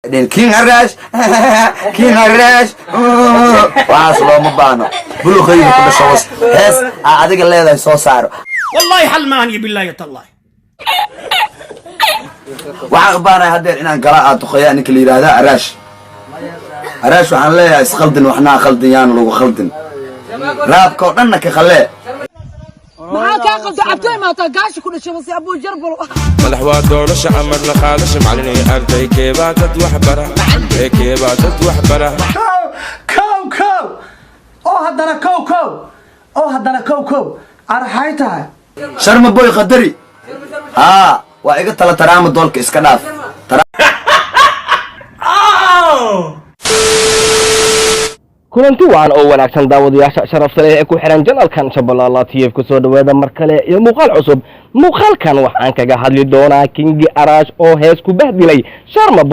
كين الراش كين الراش واصل ما بانو بلو خير كل شوص هس ادق ليدا سو صار والله حلماني بالله تالله وعقبانا هدير إن قراءة خيا إنك اللي هذا الراش الراش وحنا ليه يسخلدن وإحنا خلديان لو خلدن راب كورنك خليه معاك أخذ عبتي ما تقاش كل شيء بس أبو جربل ملحوات دولش عمر لخالش معلني أرتي كيبا تتوح برا كيبا تتوح برا كو أو هدنا كو أرحيتها شرم بوي قدري وإيقا تلا ترام دولك إسكناف kulanti wacan oo wanaagsan daawadayaasha sharafta leh ee ku xiran janalkan Shabeellaha TV ku soo dhawaada mar kale iyo muuqaal cusub muuqaalkan waxaan kaga hadli doonaa King Arash oo hees ku bahdilay Sharma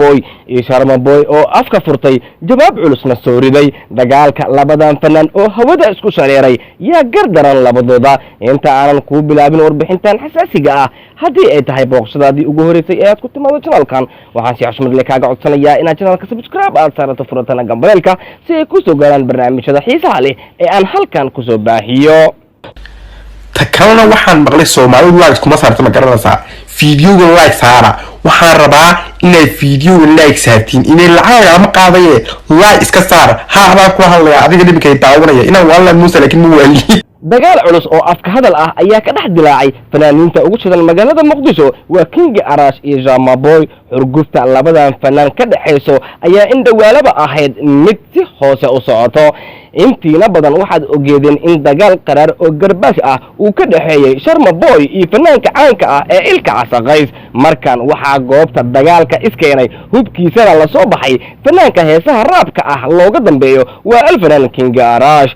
Boy oo afka furtay jawaab culusna soo riday dagaalka labadan fanaan oo hawada isku shareeray yaa gardaran labadooda inta aanan ku bilaabin warbixintan xasaasiga ah haddii ay tahay booqashadaadii ugu horeysay ee aad ku timaado janalkan waxaan si xushmad leh kaaga codsanayaa inaad janalka subscribe aad saarato furatan gambalka si ay ku soo barnaamijyada xiisaha leh ee aan halkan ku soo baahiyo takalna waxaan maqlay Soomaalidu like kuma saarto ma garanaysaa fiidiyoga like saara waxaan rabaa inay fiidiyoga like saartiin inay lacag ama qaadaye like iska saar ha ku hadlaya adiga dhibkay daawanaya inaan wala muusa laakiin ma wali dagaal culus oo afka hadal ah ayaa ka dhex dilaacay fanaaniinta ugu shidan magaalada Muqdisho waa King Arash iyo Sharma Boy xurgufta labadan fanaan ka dhaxayso ayaa in dhawaalaba ahayd mid si hoose u socoto intiina badan waxaad ogeedeen in dagaal qaraar oo garbaash ah uu ka dhaxeeyay Sharma Boy iyo fanaanka caanka ah ee Ilka Casaqays markan waxa goobta dagaalka iskeenay hubkiisana la soo baxay fanaanka heesaha raabka ah looga dambeeyo waa alfanaan King Arash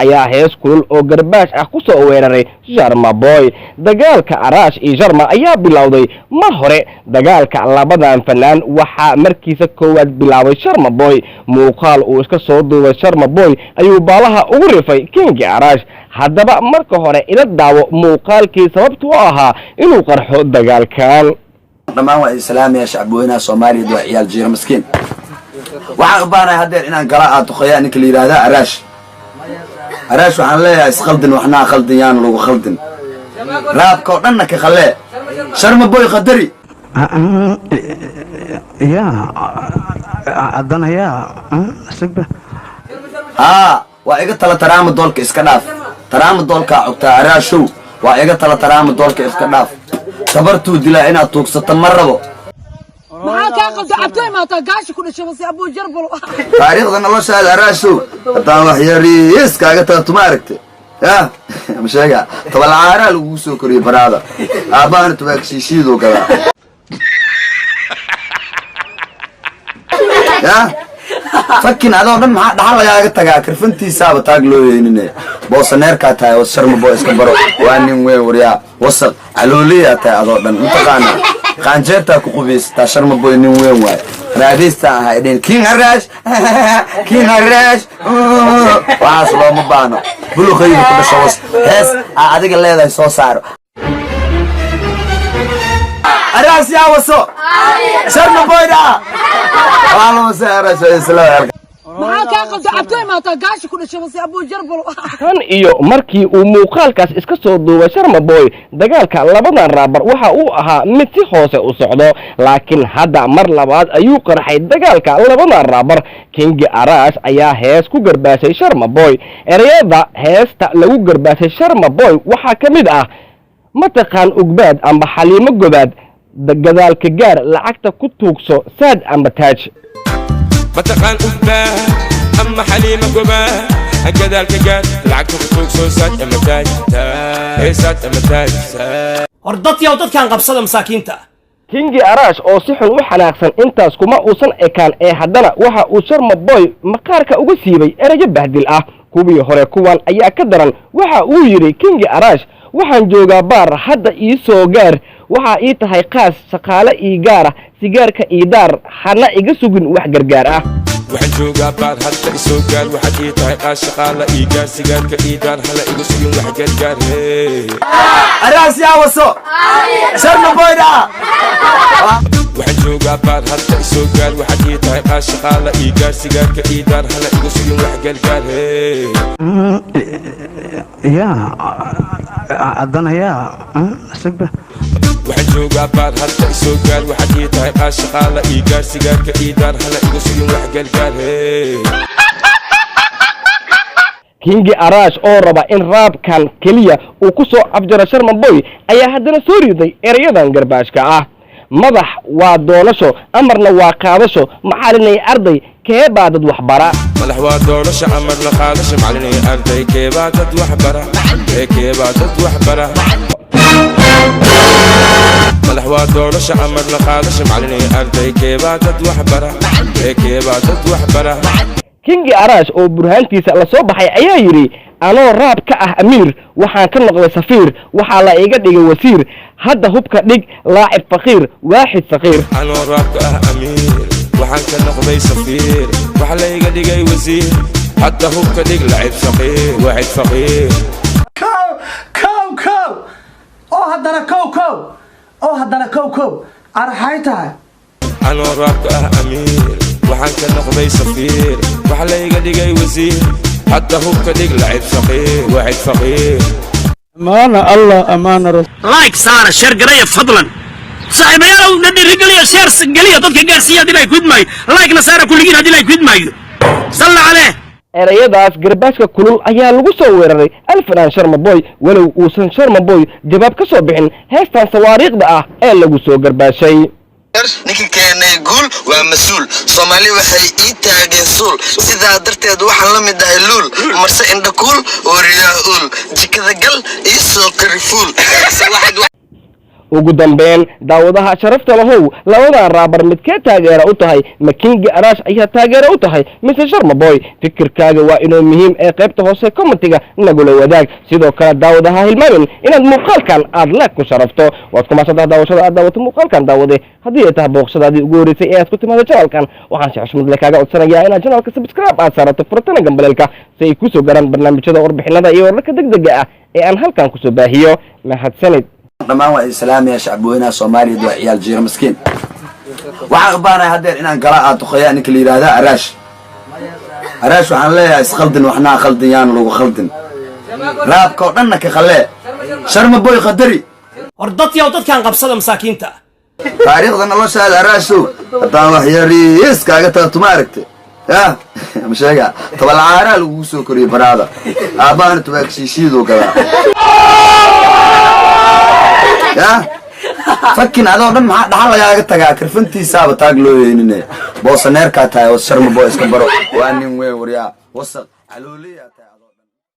ayaa hees kulul oo garbaash ah ku soo weeraray Sharma Boy dagaalka Arash iyo Sharma ayaa bilowday mar hore dagaalka labadan fanaan waxa markiisa koowaad bilaabay Sharma Boy muuqaal uu iska soo duubay Sharma Boy ayuu baalaha ugu rifay King Arash haddaba marka hore ila daawo muuqaalkii sababtu ahaa inuu qarxo dagaalkan dhamaan waa islaam ya shacbweynaha Soomaaliyeed waa ciyaal jiir miskiin waxaan u baanahay hadeer inaan qaraa'o khayا ninka la yiraahdo Arash waxaan leeyahay iskhaldin waxna khaldiyaan lagu khaldin raabka oo dhanna ka khalee Sharma Boy qadari يا عدنا يا سبب وإيقا تلا ترام دولك إسكناف ترام دولك عقتا عراشو وإيقا تلا ترام دولك إسكناف صبرتو دلا إنا توقسة مربو معاك أخذ عبتي ما تقاش كل شيء بس أبو جربل تاريخ ذا الله سهل عراشو هتا وحياري يسكا قتا تماركتي مش هيك طب العارة لوسو كوري برادا أبان تباك شيشيدو كذا فكين هذا ودن ما دحال laga tagaa karfantiisa bataag loo yeeynine boosaneerka tahay oo Sharma Boy iska baro waa nin weyn wariya wasaq alooliya tahay adoo dhan inta qaanjeerta ku qubeysta Sharma Boy nin weyn waay raadista ah idin King Arash waas loo ma baano bulu khayr ku dhashawas hees adiga leedahay soo saaro Arash yaa waso Sharma Boy da والله سعر سلام معاك أخذ عبتي ما تقاش كل شيء بس أبو جربل kan iyo markii uu muuqaalkaas iska soo duubay Sharma Boy dagaalka labadan raabar waxa uu ahaa mid si hoose u socdo laakiin hadda mar labaad ayuu qarxay dagaalka labadan raabar King Arash ayaa hees ku garbaashay Sharma Boy ereyada heesta lagu garbaashay Sharma Boy waxa kamid ah mataqaan ugbaad amba xaliimo gobaad gadaalka gaar lacagta ku tuugso saad amba taaj mataqaan ubaa ama xaliima goba gadaalka gaar lacagta ku tuugso saad amba taaj hor dadkan qabsada masaakiinta King Arash oo si xun u xanaaqsan intaas kuma uusan ekaan ee haddana waxa uu Sharma Boy maqaarka uga siibay erayo bahdil ah kuwii hore kuwan ayaa ka daran waxa uu yiri King Arash waxaan joogaa baar hadda ii soo gaar waxa ii tahay qaas shaqaale ii gaar ah sigaarka ii daar hana iga sugin wax gargaar ah waxaan joogaa baar hadda ii soo gaar waxa ii tahay qaas shaqaale ii gaar sigaarka ii daar hana iga sugin wax gargaar Arash yaa waso Sharma Boy da waxaan joogaa baar hadda isoo gaar waxaad ii tahay qaas shaqaala ii gaar sigaarka ii daar hala igu sugin wax galgaar hey يا أدنى يا سكبة waxaan joogaa baar hadda isoo gaar waxaad ii tahay qaas shaqaala ii gaar sigaarka ii daar hala igu sugin wax galgaar hey kingi araash oo raba in raabkan keliya uu ku soo cabjaro sharma boy ayaa haddana soo riday erayadan garbaashka ah madax waa doonasho amarna waa qaadasho macalinay arday keebaa dad wax bara madax waa doonasho amarna qaadasho macalinay arday keebaa dad wax bara keebaa dad wax bara madax waa doonasho amarna qaadasho macalinay arday keebaa dad wax bara keebaa dad wax bara kingi araash oo burhaantiisa la soo baxay ayaa yidhi anoo raab ka ah amiir waxaan ka noqday safiir waxaa la iga dhigay wasiir hadda hubka dhig laacib faqiir waaxid saqiir anoo raab ka ah amiir waxaan ka noqday safiir waxa la iga dhigay wasiir hadda hubka dhig laacib faqiir waaxid faqiir كو أو هدنا كو أو هدنا كو أرحيتها anoo raab ka ah amiir waxaan ka noqday safiir waxa la iga dhigay wasiir hadda hubka dhig laacib faqiir waaxid faqiir أمانة الله أمانة رسول لايك صار شير قريه فضلا صاحب يا ندي رجليه شير قليه ضدك قارسيه دي لايك ود ماي لايك نصار كلنا دي لايك ود ماي صلى عليه erayadaas garbaashka kulul ayaa lagu soo weeraray alfanaan sharma boy walow uusan sharma boy jawaab ka soo bixin heestan sawaariikhda ah ee lagu soo garbaashay ninka keenay guul waa mas-uul soomaali waxay ii taageen suul sidaa darteed waxaan la mid ahay luul marse indhakuul oo riyaa uul jikada gal ii soo kari fuul ugu dambeyn daawadaha sharafta lahow labadan raabar midkee taageera u tahay ma kingi araash ayaa taageera u tahay mise sharma boy fikirkaaga waa inuu muhiim ee qaybta hoose commentiga nagula wadaag sidoo kale daawadaha hilmaamin inaad muuqaalkan aad laag ku sharafto waad ku maasantaha daawashada aad daawato muuqaalkan daawade haddii ay tahay booqshadaadii ugu horreysay ee aad ku timaado janalkan waxaan si xushmad le kaaga codsanayaa inaad janalka subscribe aad saarato furatana gambaleelka si ay kusoo garaan barnaamijyada warbixinada iyo wararka degdega ah ee aan halkan kusoo baahiyo mahadsanid dhammaan waa islaam ya shacbweynaha Soomaaliyeed waa ciyaal jiir miskiin waxaan u baanahay hadeer inaan gala aad duqeeyaa ninka la yiraahdo araash waxaan leeyahay isqaldin waxna qaldin yaan lagu qaldin raabka oo dhanna ka khalee sharma boy qadari ordad yow dadkan qabsada masaakiinta taariikhda noloshaada araashow haddaan wax yariis kaaga taabto ma aragtay ya masheega tabalacaara lagu soo koriyay baraada aabbaana tubaakishiishiidoo gadaa ya fakin adoo dhan maxaa dhaxal lagaaga tagaa karfantiisaaba taag loo yeynine boosaneerkaa tahay oo sharma boy iska baro waa nin weyn waryaa wasaq calooliyaa tahay